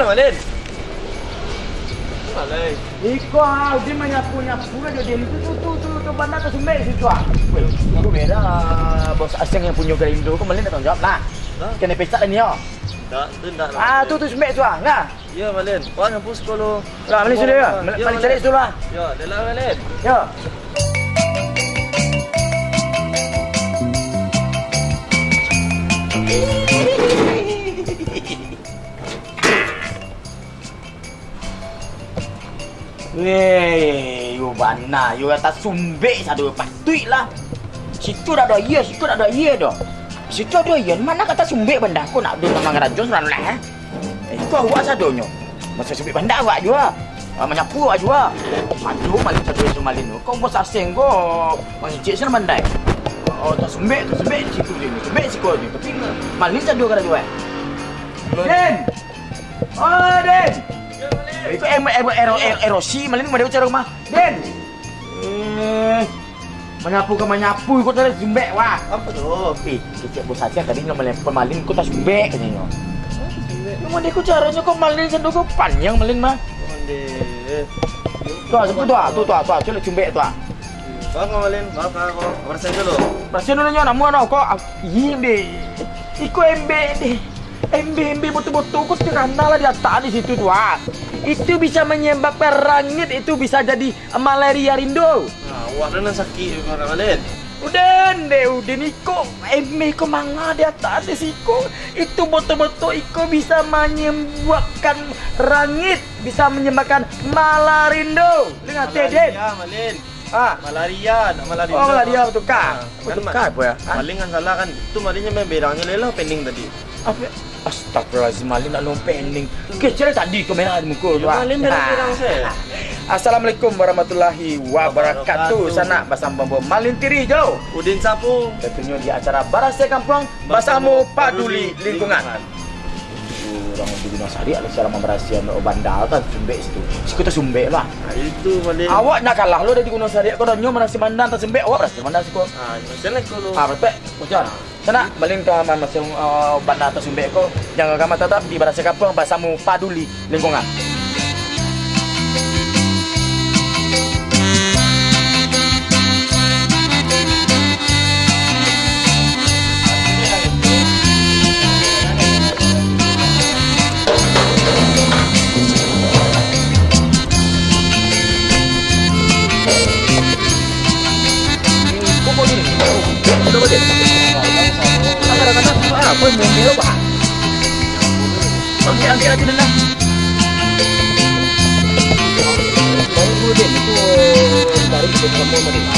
Malin. Malai. Iko dia menyapu-nyapu aja dia tu bandar ke Sumbe situ ah. Itu beda bos asing yang punya Gerindo kau Malin tak jawab lah. Kena pesak ni ya. Tak, tidak. Tu Sumbe tu ah. Nah. Ya Malin. Kau hapus kalau. Lah Malin sudah ya. Malin cari dulu lah. Ya, dah Malin. Ya. Weh, you bana, you kata Sumbe satu patut lah. Situ dah ada iya, situ dah ada iya dah. Situ ada iya, mana kata Sumbe benda aku nak duduk nama rajon seran lah. Kau awak sadonyo. Masa Sumbe benda awak juga. Menyapu awak juga. Aduh, Malin satu itu Malin. Kau bos asing kau. Mengicik seran bandai. Oh, tak Sumbe situ dia ni. Sumbe situ ni. Tapi Malin satu kata juga. Den. Oh, Den. Itu erosi Malin mau dia bicara rumah. Den. Menyapu kau tadi Sumbe wah. Apa tu? Kecik bos aja tadi nak melempar Malin kau tak Sumbe katanya. Cuma dia kau caranya kau Malin sendu kau panjang Malin mah. Tu coba Sumbe tu ah. Bang Malin, maaf aku. Bersen dulu. Bersen dulu namu ana kau. Imbe. Iko MB betul-betul kau terkenal lah di atas di situ tu ah. Itu bisa menyebabkan rangit, itu bisa jadi malaria rindo. Nah, wah dan sakit orang Malin. Udah Iko MB iko manga di atas di situ. Itu betul-betul iko bisa menyebabkan rangit, bisa menyebabkan malarindo. Dengar Den. Ya Malin. Malaria. Oh, malaria betul kah? Betul kah apa ya? Malin kan salah kan. Itu Malinnya memberangnya lelah pending tadi. Apa? Astagfirullahaladzim, Malin nak long pending. Kecil tadi kau merah di muka tu. Malin berang saya. Assalamualaikum warahmatullahi wabarakatuh. Sana bersama Malin Tiri jauh. Udin Sapu. Tentunya di acara Barasai Kampung Bersama Paduli Lingkungan. Orang di Gunung Sari ada secara memberasian bandar kan Sumbe situ. Situ Sumbe lah. Itu Malin. Awak nak kalah lo dari Gunung Sari kau dah nyo merasi bandar tak Sumbe awak berasi bandar situ. Macam kalau. Betul. Macam sana Malin ke masing bandar atau Sumbe ko jangan kamu tetap di Barasai Kampung Bersama Paduli Lingkungan. Apa yang dia buat? Angkat lagi dah. Baru dia itu baru kita ketemu mereka.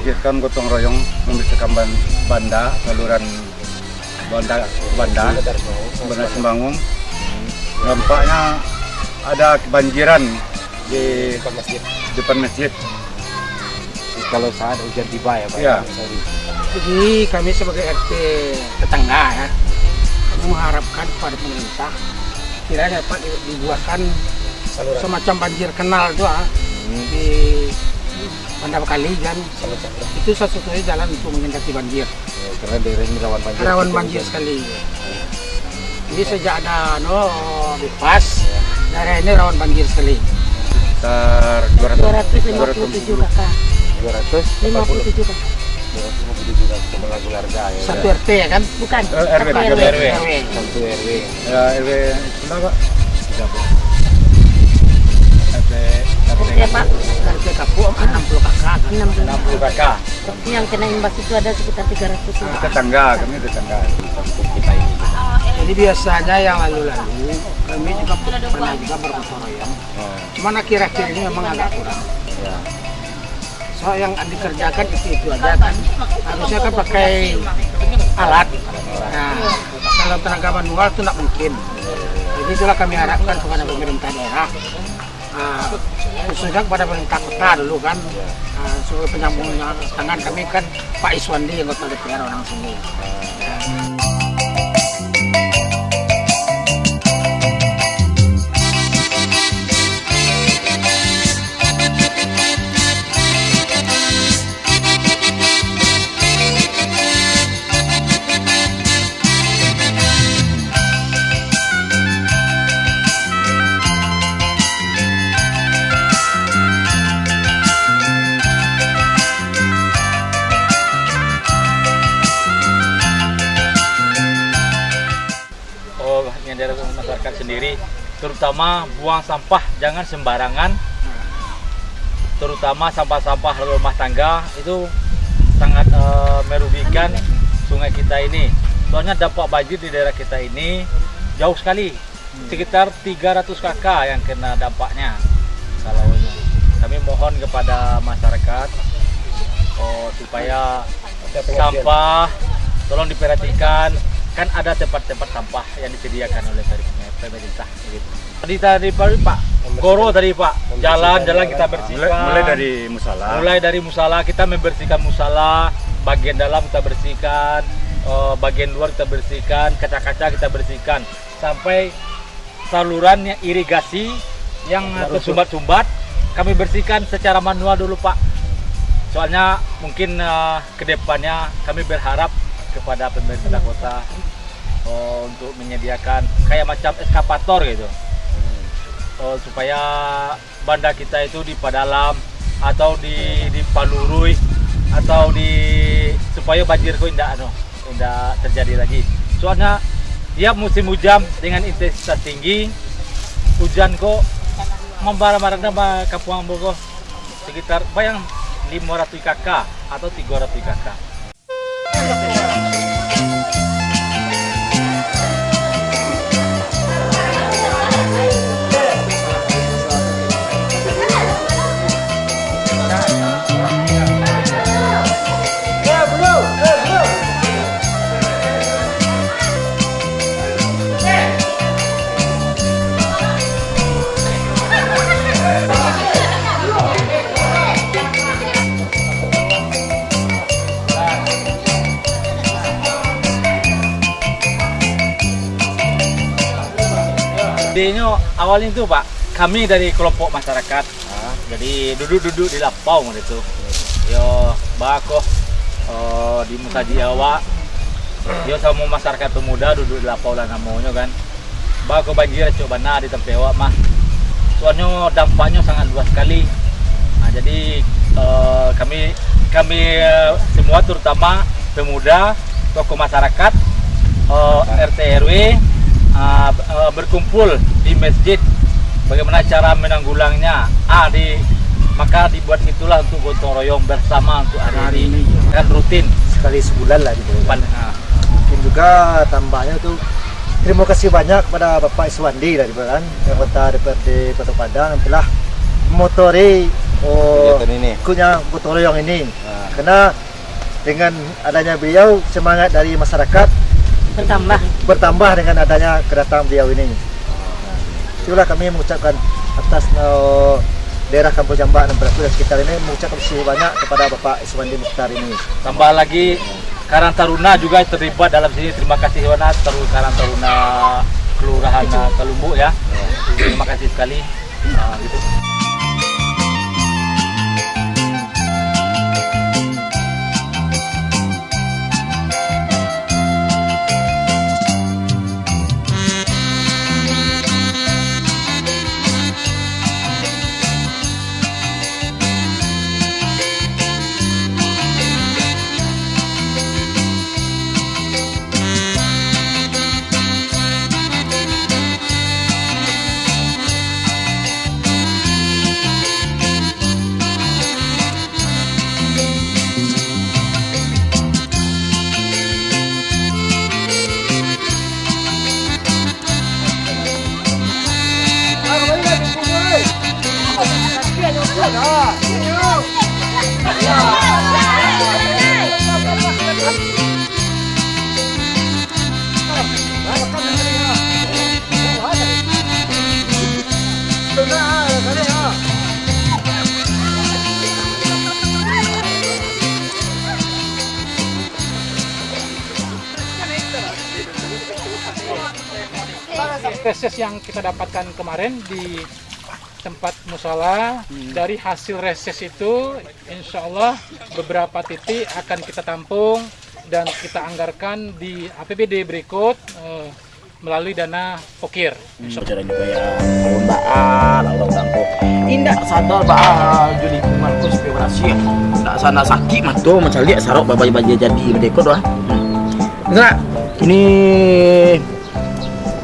Pikirkan gotong royong membersihkan banda, saluran banda Sembangun. Nampaknya ada kebanjiran di depan masjid. Kalau saat hujan tiba ya Pak? Ya. Jadi kami sebagai RT tetangga ya, kami mengharapkan kepada pemerintah kiranya dapat dibuatkan semacam banjir kanal itu di Banda Kali kan. Itu satu-satunya jalan untuk menghindari banjir. Ya, karena daerah ini rawan banjir. Rawan banjir sekali. Jadi sejak ada BIPAS, daerah ini rawan banjir sekali. Sekitar 257 kakak. 257 kakak. kepala keluarga ya. Satu RT ya kan? Bukan. RW. Satu RW. Ya, RW sebelah Pak. Ya Pak, RT Kapuk 60 kakak. 60. kakak. Yang kena imbas itu ada sekitar 300. Tetangga, kami tetangga. Kita ini. Jadi biasanya yang lalu-lalu kami juga pernah juga bergotong royong. Cuman akhir-akhir ini memang agak kurang. Ya. So yang dikerjakan itu aja kan. Harusnya kan pakai alat. Nah, kalau tenaga manual itu tidak mungkin. Jadi itulah kami harapkan kepada pemerintah daerah. Khususnya kepada pemerintah kota dulu kan. Sebagai penyambungnya tangan kami kan Pak Iswandi anggota DPR orang sini. Dari masyarakat sendiri, terutama buang sampah jangan sembarangan, terutama sampah-sampah rumah tangga itu sangat merugikan sungai kita ini. Soalnya dampak banjir di daerah kita ini jauh sekali, sekitar 300 kakak yang kena dampaknya. Kalau kami mohon kepada masyarakat supaya sampah tolong diperhatikan. Kan ada tempat-tempat sampah yang disediakan oleh pemerintah gitu. Tadi Pak Goro tadi Pak, jalan-jalan kita bersihkan. Mulai dari musala kita membersihkan musala, bagian dalam kita bersihkan, bagian luar kita bersihkan, kaca-kaca kita bersihkan, sampai saluran yang irigasi yang tersumbat-sumbat kami bersihkan secara manual dulu Pak. Soalnya mungkin kedepannya kami berharap kepada pemerintah kota untuk menyediakan kayak macam eskavator gitu, supaya banda kita itu di Padalam atau di Palurui atau supaya banjir kok tidak terjadi lagi. Soalnya tiap musim hujan dengan intensitas tinggi, hujan kok membara-bara nama Kampung Bogor sekitar bayang 500 kakak atau 300 kakak. Idenya awalnya itu Pak, kami dari kelompok masyarakat, jadi duduk-duduk di lapau gitu. Yo bako di Musa Jawa. Dia sama masyarakat pemuda duduk di lapau lah namanya kan. Bako banjir coba di tempat mah. Soalnya dampaknya sangat luas sekali. Nah, jadi kami semua terutama pemuda, tokoh masyarakat, RT RW berkumpul di masjid. Bagaimana cara menanggulannya? Maka dibuat itulah untuk gotong royong bersama untuk hari ini. Kan rutin sekali sebulan lah gitu. Mungkin juga tambahnya tuh terima kasih banyak kepada Bapak Iswandi dari kan anggota DPRD Kota Padang yang telah memotori gotong royong ini. Karena dengan adanya beliau semangat dari masyarakat bertambah dengan adanya kedatangan beliau ini. Itulah kami mengucapkan atas daerah Kampung Jambak dan sekitar ini mengucapkan terima banyak kepada Bapak Iswandi Mukhtar ini. Tambah lagi Karang Taruna juga terlibat dalam sini. Terima kasih Wana Karang Taruna Kelurahan Kalumbu ya. Terima kasih sekali. Gitu. Reses yang kita dapatkan kemarin di tempat musala, dari hasil reses itu insya Allah beberapa titik akan kita tampung dan kita anggarkan di APBD berikut melalui dana pokir. Bicara juga ya orang tangkap indah sadar jadi kumanku inspirasi nggak sana sakit matu macam lihat sarok bayi jadi berikut lah. Nah ini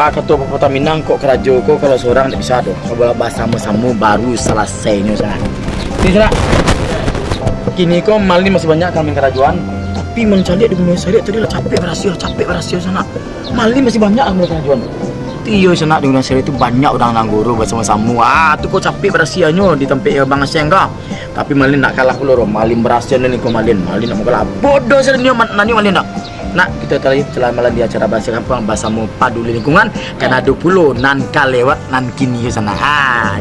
Pak Ketua Kota Minang kok kerajo kok kalau seorang tidak bisa doh. Kalau bersama-sama baru selesainya sana. Ini sana. Kini kok mali masih banyak kami kerajuan. Tapi mencari di dunia syariat tadi lah capek berhasil sana. Mali masih banyak kami kerajuan. Iyo sana di dunia syariat itu banyak orang nangguru bersama-sama. Tuh kok capek berhasilnya di tempat Bang Sengga. Tapi mali nak kalah kulo mali berhasil ni kok mali nak mau kalah. Bodoh sebenarnya nani mali nak. Nah, kita telah malam di acara bahasa kampung Basamu Paduli Lingkungan karena 20 nan kalewat nan kini sana.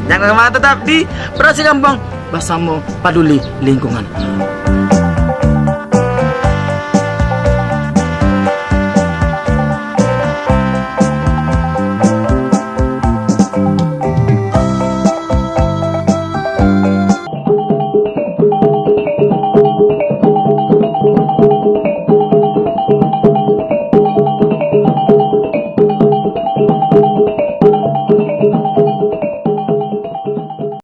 Jangan kemana tetap di Bahasa Kampung Basamu Paduli Lingkungan.